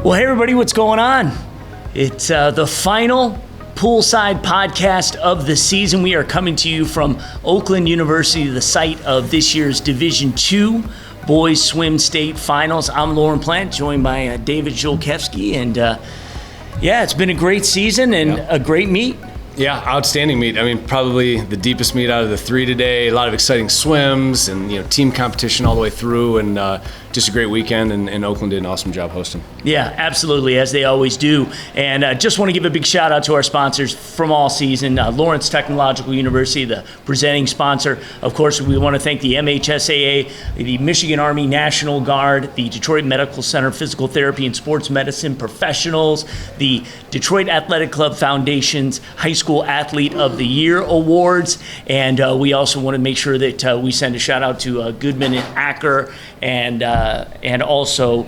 Well, hey, everybody, what's going on? It's the final Poolside Podcast of the season. We are coming to you from Oakland University, the site of this year's Division II Boys Swim State Finals. I'm Lorne, joined by David Zulkiewski, and it's been a great season and a great meet. Yeah, outstanding meet. I mean, probably the deepest meet out of the three today. A lot of exciting swims and team competition all the way through, and just a great weekend. And Oakland did an awesome job hosting. Yeah, absolutely, as they always do. And just want to give a big shout out to our sponsors from all season. Lawrence Technological University, the presenting sponsor. Of course, we want to thank the MHSAA, the Michigan Army National Guard, the Detroit Medical Center Physical Therapy and Sports Medicine Professionals, the Detroit Athletic Club Foundation's High School Athlete of the Year Awards. And we also want to make sure that we send a shout out to Goodman and Acker, and also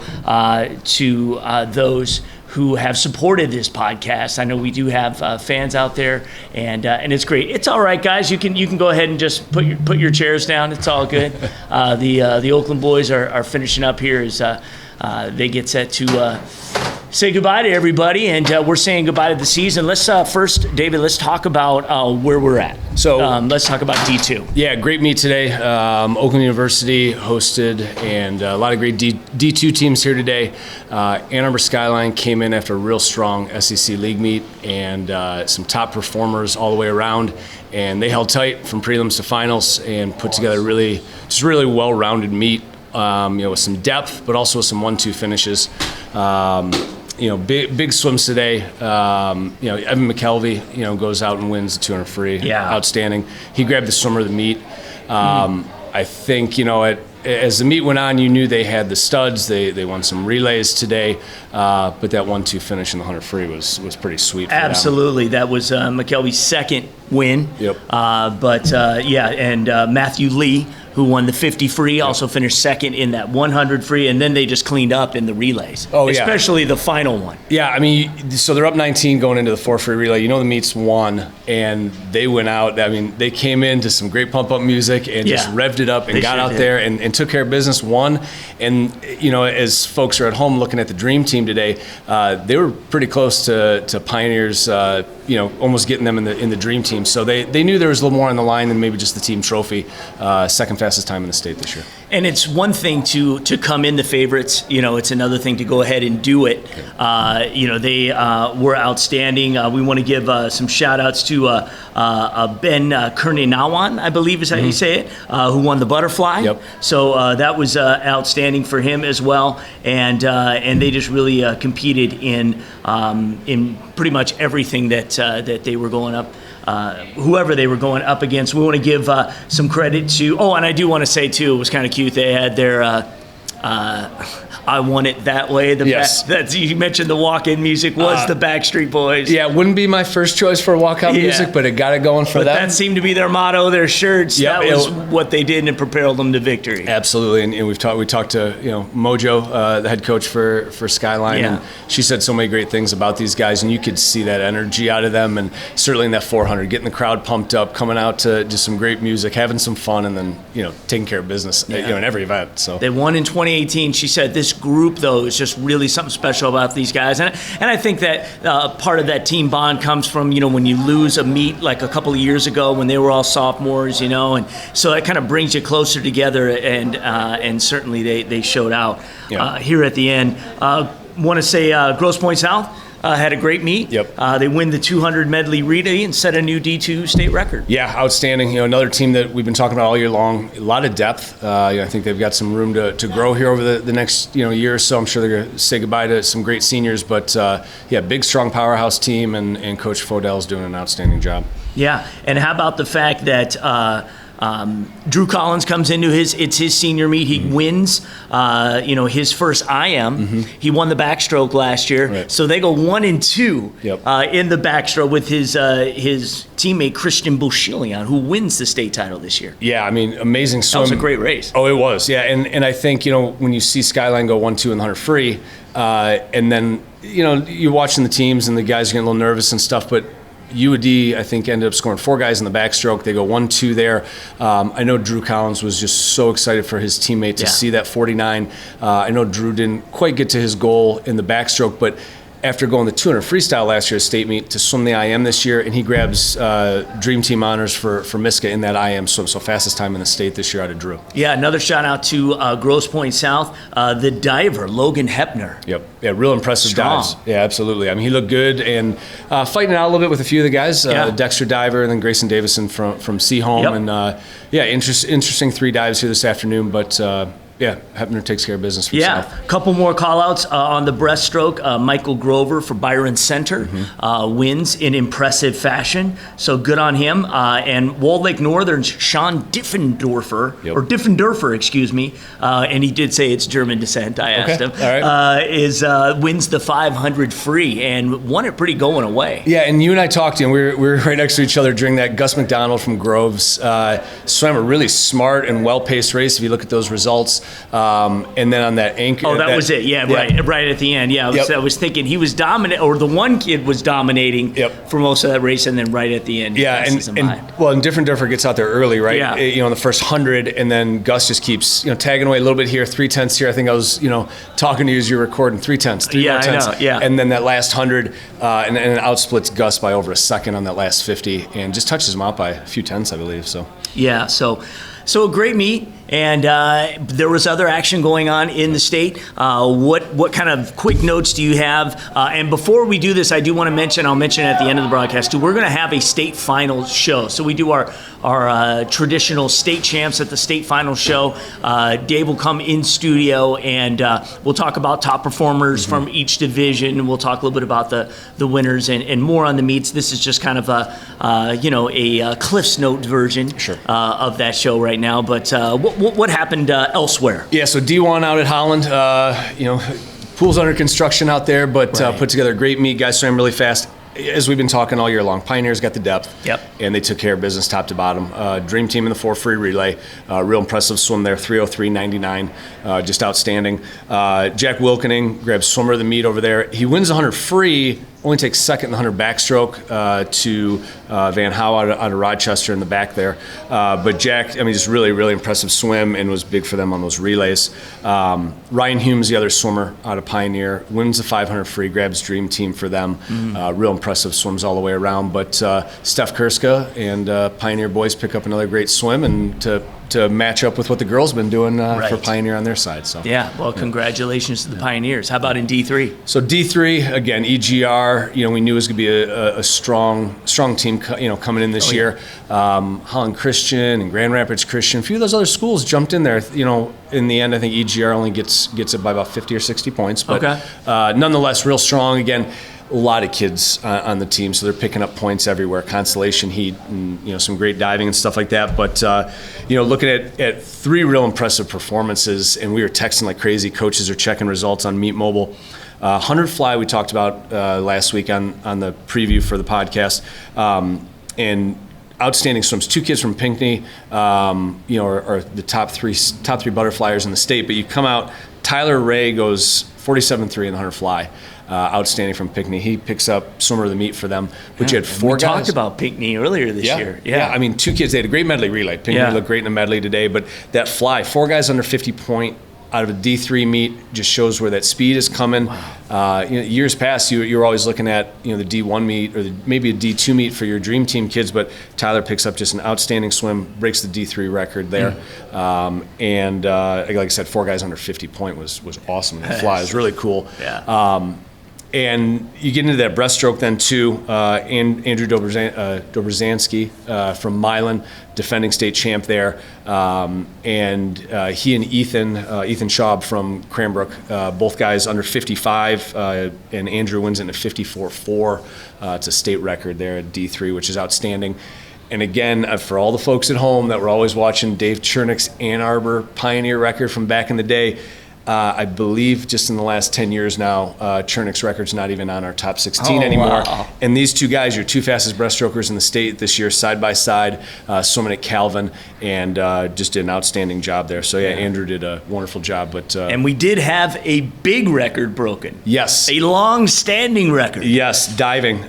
to those who have supported this podcast. I know we do have fans out there, and it's great. It's all right, guys. You can go ahead and just put your chairs down. It's all good. The Oakland boys are finishing up here as they get set to say goodbye to everybody, and we're saying goodbye to the season. Let's first, David, let's talk about where we're at. So let's talk about D2. Yeah, great meet today. Oakland University hosted, and a lot of great D2 teams here today. Ann Arbor Skyline came in after a real strong SEC league meet, and some top performers all the way around. And they held tight from prelims to finals and put together a really well-rounded meet. With some depth, but also with some 1-2 finishes. Big swims today. Evan McKelvey, goes out and wins the 200 free. Yeah. Outstanding. He grabbed the swimmer of the meet. I think, as the meet went on, you knew they had the studs. They won some relays today, but that 1-2 finish in the 100 free was pretty sweet for Absolutely. That was McKelvey's second win. Yep. And Matthew Lee, who won the 50 free, also finished second in that 100 free, and then they just cleaned up in the relays, especially the final one. Yeah, I mean, so they're up 19 going into the 4 free relay. The meets won, and they went out. I mean, they came in to some great pump-up music and just revved it up and got out there and took care of business, won. And, as folks are at home looking at the Dream Team today, they were pretty close to Pioneers, almost getting them in the Dream Team. So they knew there was a little more on the line than maybe just the team trophy. Second fastest time in the state this year. And it's one thing to come in the favorites. It's another thing to go ahead and do it. They were outstanding. We want to give some shout outs to Ben Kerninawan, I believe is how you say it, who won the butterfly. Yep. So that was outstanding for him as well. And they just really competed in pretty much everything that they were going up. Whoever they were going up against. We want to give some credit to, and I do want to say too, it was kind of cute, they had their I Want It That Way. You mentioned the walk-in music was the Backstreet Boys. Yeah, it wouldn't be my first choice for walk-out music, but it got it going for them. That seemed to be their motto, their shirts. Yep, that was what they did and propelled them to victory. Absolutely, and we talked to Mojo, the head coach for Skyline, and she said so many great things about these guys, and you could see that energy out of them, and certainly in that 400, getting the crowd pumped up, coming out to just some great music, having some fun, and then taking care of business in every event. So they won in 2018. She said this group, though, is just really something special about these guys. And I think that part of that team bond comes from, when you lose a meet like a couple of years ago when they were all sophomores, and so it kind of brings you closer together, and certainly they showed out here at the end. Want to say Grosse Pointe South had a great meet. Yep. They win the 200 medley relay and set a new D2 state record. Yeah, outstanding. Another team that we've been talking about all year long. A lot of depth. I think they've got some room to grow here over the next year or so. I'm sure they're going to say goodbye to some great seniors. But big, strong powerhouse team, and Coach Fodell's doing an outstanding job. Yeah, and how about the fact that Drew Collins comes into his senior meet. He wins, his first IM. He won the backstroke last year. Right. So they go 1 and 2 in the backstroke with his teammate Christian Bouchillion, who wins the state title this year. Yeah, I mean, amazing swim. That was a great race. Oh, it was. Yeah, and I think, when you see Skyline go 1-2 in the 100 free, and then, you're watching the teams and the guys are getting a little nervous and stuff, but UAD, I think, ended up scoring 4 guys in the backstroke. They go 1-2 there. I know Drew Collins was just so excited for his teammate to see that 49. I know Drew didn't quite get to his goal in the backstroke, but after going the 200 freestyle last year at state meet to swim the IM this year, and he grabs Dream Team honors for Miska in that IM swim. So fastest time in the state this year out of Drew. Yeah, another shout out to Grosse Pointe South, the diver, Logan Hepner. Yep. Yeah, real impressive Strong. dives. Yeah, absolutely. I mean, he looked good and fighting it out a little bit with a few of the guys. Dexter Diver and then Grayson Davison from Seaholm. Yep. And interesting 3 dives here this afternoon, but Hepner takes care of business for himself. A couple more call-outs on the breaststroke. Michael Grover for Byron Center wins in impressive fashion, so good on him. And Walled Lake Northern's Sean Diffendorfer, and he did say it's German descent, I asked him, wins the 500 free and won it pretty going away. Yeah, and you and I talked, and we were right next to each other during that. Gus McDonald from Groves swam a really smart and well-paced race if you look at those results. And then on that anchor. Oh, that was it. Right at the end. Yeah, I was thinking he was dominant, or the one kid was dominating for most of that race, and then right at the end. Yeah, and Diffendorfer gets out there early, right? Yeah. In the first 100, and then Gus just keeps tagging away a little bit here, 3/10 here. I think I was talking to you as you were recording, 3/10, 3 more tenths. I know, yeah. And then that last 100, and outsplits Gus by over a second on that last 50, and just touches him out by a few tenths, I believe. So. Yeah. So a great meet, and there was other action going on in the state. What kind of quick notes do you have? And before we do this, I do want to mention, I'll mention at the end of the broadcast too, we're going to have a state finals show. So we do our traditional state champs at the state finals show. Dave will come in studio, and we'll talk about top performers from each division, and we'll talk a little bit about the winners and more on the meets. This is just kind of a Cliff's Note version of that show right now. But what happened elsewhere? Yeah, so D1 out at Holland, pool's under construction out there, but put together a great meet. Guys swam really fast. As we've been talking all year long, Pioneers got the depth, and they took care of business top to bottom. Dream Team in the 4 free relay, real impressive swim there, 3:03.99, just outstanding. Jack Wilkening grabs swimmer of the meet over there. He wins the 100 free, only takes second in the 100 backstroke to Van Howe out of Rochester in the back there. But Jack, just really, really impressive swim and was big for them on those relays. Ryan Hume's the other swimmer out of Pioneer, wins the 500 free, grabs Dream Team for them. Real impressive swims all the way around. But Steph Kurska and Pioneer boys pick up another great swim, and to match up with what the girls have been doing for Pioneer on their side. So congratulations to the Pioneers. How about in D3? So D3, again, EGR, we knew it was going to be a strong team, coming in this year. Holland Christian and Grand Rapids Christian, a few of those other schools jumped in there. In the end, I think EGR only gets it by about 50 or 60 points. But nonetheless, real strong. Again, a lot of kids on the team, so they're picking up points everywhere. Consolation heat, and some great diving and stuff like that. But looking at 3 real impressive performances, and we were texting like crazy. Coaches are checking results on Meet Mobile. 100 fly we talked about last week on the preview for the podcast, and outstanding swims. 2 kids from Pinckney, are the top three butterflyers in the state. But you come out, Tyler Ray goes 47.3 in the 100 fly. Outstanding from Pinckney. He picks up swimmer of the meet for them, which you had 4 guys. We talked about Pinckney earlier this year. Yeah, 2 kids. They had a great medley relay. Pinckney looked great in the medley today, but that fly, 4 guys under 50 point out of a D3 meet just shows where that speed is coming. Wow. Years past, you were always looking at the D1 meet or maybe a D2 meet for your Dream Team kids, but Tyler picks up just an outstanding swim, breaks the D3 record there, and like I said, 4 guys under 50 point was awesome. The fly is really cool. Yeah. And you get into that breaststroke then too. Andrew Dorazanski from Milan, defending state champ there, and he and Ethan Schaub from Cranbrook, both guys under 55, and Andrew wins it at 54.4. It's a state record there at D3, which is outstanding. And again, for all the folks at home that were always watching Dave Chernick's Ann Arbor Pioneer record from back in the day, I believe just in the last 10 years now, Chernick's record's not even on our top 16 anymore. Wow. And these two guys, your two fastest breaststrokers in the state this year, side by side, swimming at Calvin, and just did an outstanding job there. So, Andrew did a wonderful job. But and we did have a big record broken. Yes. A long-standing record. Yes, diving.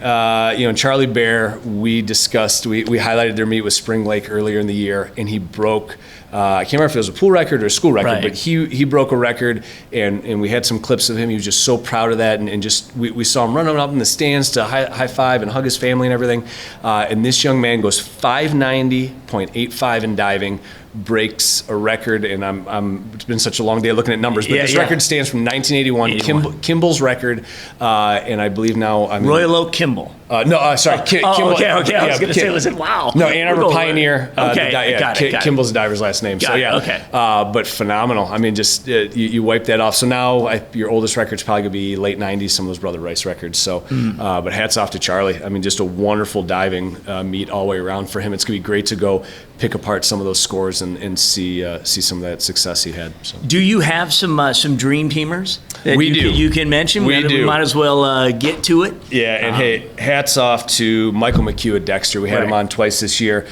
Charlie Bear, we discussed, we highlighted their meet with Spring Lake earlier in the year, and he broke, I can't remember if it was a pool record or a school record, right. but he broke a record, and we had some clips of him. He was just so proud of that, and just we saw him running up in the stands to high five and hug his family and everything. And this young man goes 590.85 in diving, breaks a record, and it's been such a long day looking at numbers, but this record stands from 1981, Kimball's record, and I believe now Royal Oak Kimball. Sorry, Kimball. Okay. I was going to say, listen, wow. No, Ann Arbor Pioneer. Got it. Kimball's the diver's last name. But phenomenal. I mean, just you wipe that off. So now your oldest record's probably going to be late 90s, some of those Brother Rice records. So, but hats off to Charlie. I mean, just a wonderful diving meet all the way around for him. It's going to be great to go pick apart some of those scores and see some of that success he had. So. Do you have some dream teamers that we do. You can mention? We do. We might as well get to it. Yeah, and hey, hats off to Michael McHugh at Dexter. We had him on twice this year.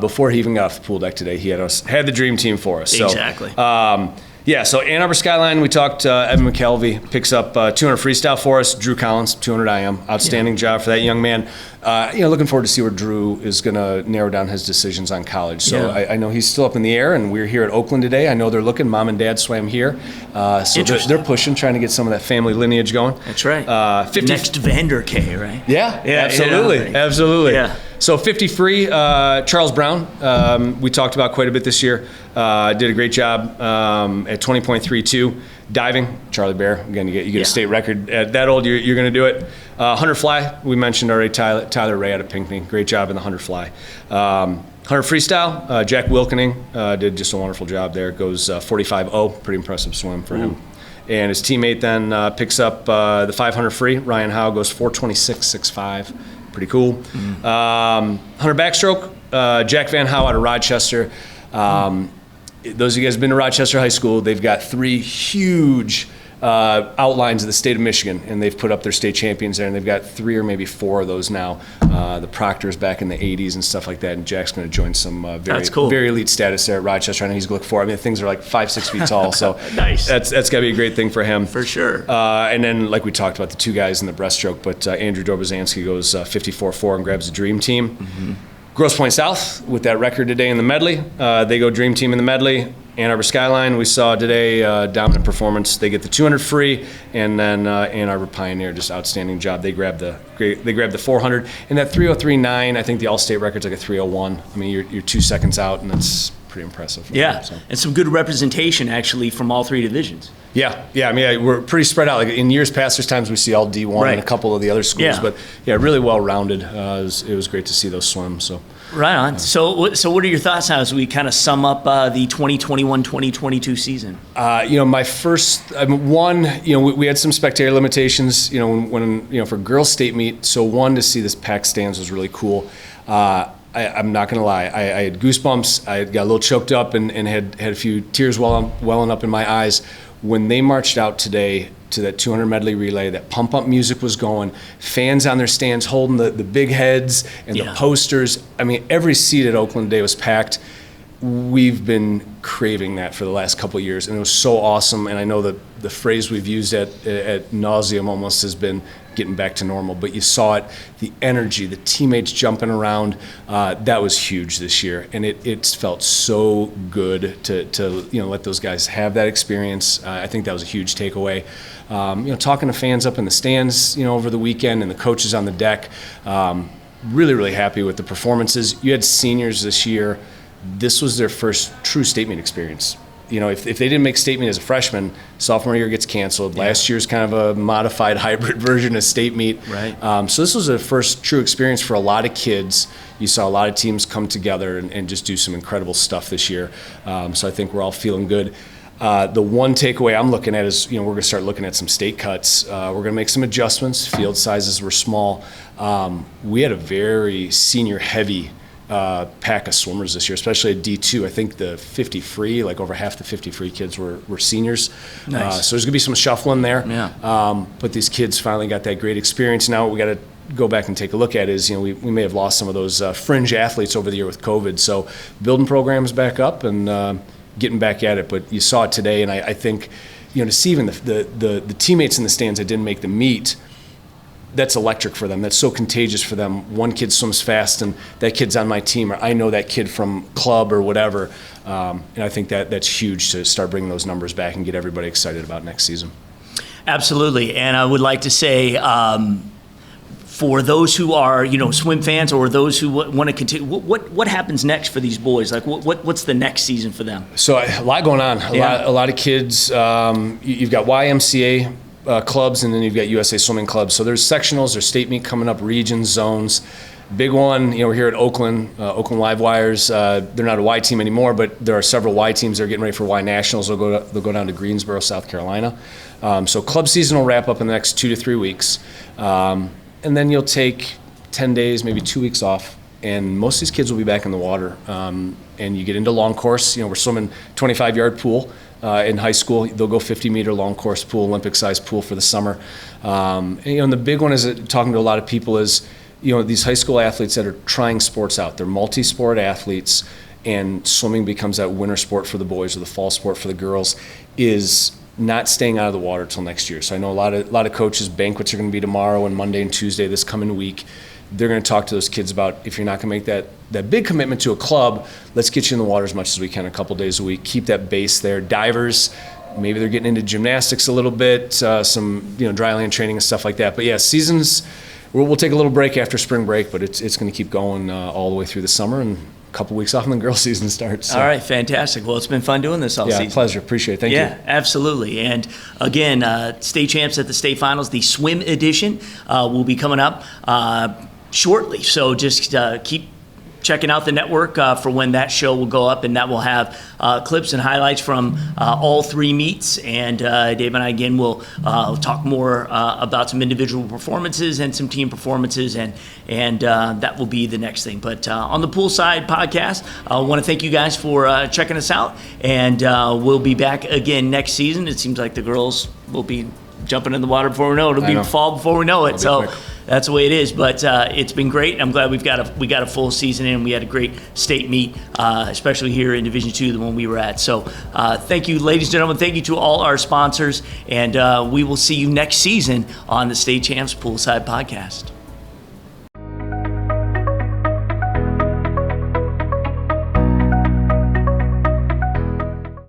Before he even got off the pool deck today, he had the dream team for us. So, exactly. So Ann Arbor Skyline, we talked, Evan McKelvey picks up 200 freestyle for us. Drew Collins, 200 IM. Outstanding job for that young man. Looking forward to see where Drew is going to narrow down his decisions on college. So I know he's still up in the air, and we're here at Oakland today. I know they're looking. Mom and Dad swam here. So they're pushing, trying to get some of that family lineage going. That's right. 50 Next Vander K, right? Yeah, absolutely. Absolutely. Yeah. So 50 free, Charles Brown, we talked about quite a bit this year. Did a great job at 20.32. Diving, Charlie Bear. Again, you get a state record. At that old, you're going to do it. 100 fly, we mentioned already, Tyler Ray out of Pinckney. Great job in the 100 fly. 100 freestyle, Jack Wilkening did just a wonderful job there. Goes 45.0, pretty impressive swim for him. And his teammate then picks up the 500 free. Ryan Howe goes 426.65. Pretty cool. 100 backstroke, Jack Van Howe out of Rochester. Those of you guys who have been to Rochester High School, they've got 3 huge outlines of the state of Michigan, and they've put up their state champions there, and they've got 3 or maybe 4 of those now. The Proctors back in the 80s and stuff like that, and Jack's going to join some very elite status there at Rochester. I know he's going to look for. I mean, things are like 5-6 feet tall, so nice. That's got to be a great thing for him. For sure. And then, like we talked about, the 2 guys in the breaststroke, but Andrew Dorazanski goes 54.4 and grabs the dream team. Mm-hmm. Grosse Pointe South with that record today in the medley. They go dream team in the medley. Ann Arbor Skyline, we saw today, dominant performance. They get the 200 free, and then Ann Arbor Pioneer, just outstanding job. They grab the 400, and that 303.9. I think the all-state record's like a 301. I mean, you're 2 seconds out, and that's pretty impressive. Yeah, them, so. And some good representation actually from all 3 divisions. Yeah. I mean, we're pretty spread out. Like in years past, there's times we see all D1 and a couple of the other schools, but really well rounded. It was great to see those swim. So. Right on. So what are your thoughts now as we kind of sum up the 2021-2022 season? My first one, we had some spectator limitations, when for girls state meet. So one, to see this packed stands was really cool. I'm not going to lie. I had goosebumps. I got a little choked up and had a few tears welling up in my eyes when they marched out today to that 200 medley relay. That pump-up music was going, fans on their stands holding the big heads and the posters. I mean, every seat at Oakland today was packed. We've been craving that for the last couple of years, and it was so awesome. And I know that the phrase we've used at nauseum almost has been getting back to normal, but you saw it, the energy, the teammates jumping around, that was huge this year, and it felt so good to let those guys have that experience. I think that was a huge takeaway. Talking to fans up in the stands, over the weekend, and the coaches on the deck, really, really happy with the performances. You had seniors this year. This was their first true state meet experience. If they didn't make state meet as a freshman, sophomore year gets canceled. Last year's kind of a modified hybrid version of state meet. Right. So this was a first true experience for a lot of kids. You saw a lot of teams come together and just do some incredible stuff this year. So I think we're all feeling good. The one takeaway I'm looking at is, we're going to start looking at some state cuts. We're going to make some adjustments. Field sizes were small. We had a very senior heavy pack of swimmers this year, especially at D2. I think the 50 free, like over half the 50 free kids were seniors. Nice. So there's going to be some shuffling there. Yeah. But these kids finally got that great experience. Now what we got to go back and take a look at is, we may have lost some of those fringe athletes over the year with COVID. So building programs back up and getting back at it. But you saw it today, and I think, to see even the teammates in the stands that didn't make the meet, that's electric for them. That's so contagious for them. One kid swims fast, and that kid's on my team, or I know that kid from club or whatever. And I think that's huge to start bringing those numbers back and get everybody excited about next season. Absolutely. And I would like to say, for those who are, swim fans, or those who want to continue, what happens next for these boys? Like, what's the next season for them? So a lot going on. A lot of kids. You've got YMCA clubs, and then you've got USA Swimming clubs. So there's sectionals, there's state meet coming up, regions, zones. Big one, we're here at Oakland Live Wires. They're not a Y team anymore, but there are several Y teams that are getting ready for Y Nationals. They'll go down to Greensboro, South Carolina. So club season will wrap up in the next 2 to 3 weeks. And then you'll take 10 days, maybe 2 weeks off, and most of these kids will be back in the water. And you get into long course. We're swimming 25-yard pool in high school. They'll go 50-meter long course pool, Olympic-sized pool for the summer. And the big one is talking to a lot of people is, these high school athletes that are trying sports out. They're multi-sport athletes, and swimming becomes that winter sport for the boys or the fall sport for the girls, is not staying out of the water till next year. So I know a lot of coaches, banquets are going to be tomorrow and Monday and Tuesday this coming week. They're going to talk to those kids about, if you're not going to make that big commitment to a club, let's get you in the water as much as we can a couple days a week. Keep that base there. Divers, maybe they're getting into gymnastics a little bit, some dryland training and stuff like that. But yeah, seasons, we'll take a little break after spring break, but it's going to keep going all the way through the summer, and couple weeks off and then girls season starts. So. All right, fantastic. Well, it's been fun doing this all season. Yeah, pleasure. Appreciate it. Thank you. Yeah, absolutely. And again, state champs at the state finals, the swim edition will be coming up shortly. So just keep checking out the network for when that show will go up, and that will have clips and highlights from all three meets. And Dave and I, again, will talk more about some individual performances and some team performances, and that will be the next thing. But on the Poolside Podcast, I want to thank you guys for checking us out, and we'll be back again next season. It seems like the girls will be jumping in the water before we know it. It'll be fall before we know it. So that's the way it is. But it's been great. I'm glad we got a full season in. We had a great state meet, especially here in Division II, the one we were at. So thank you, ladies and gentlemen. Thank you to all our sponsors. And we will see you next season on the State Champs Poolside Podcast.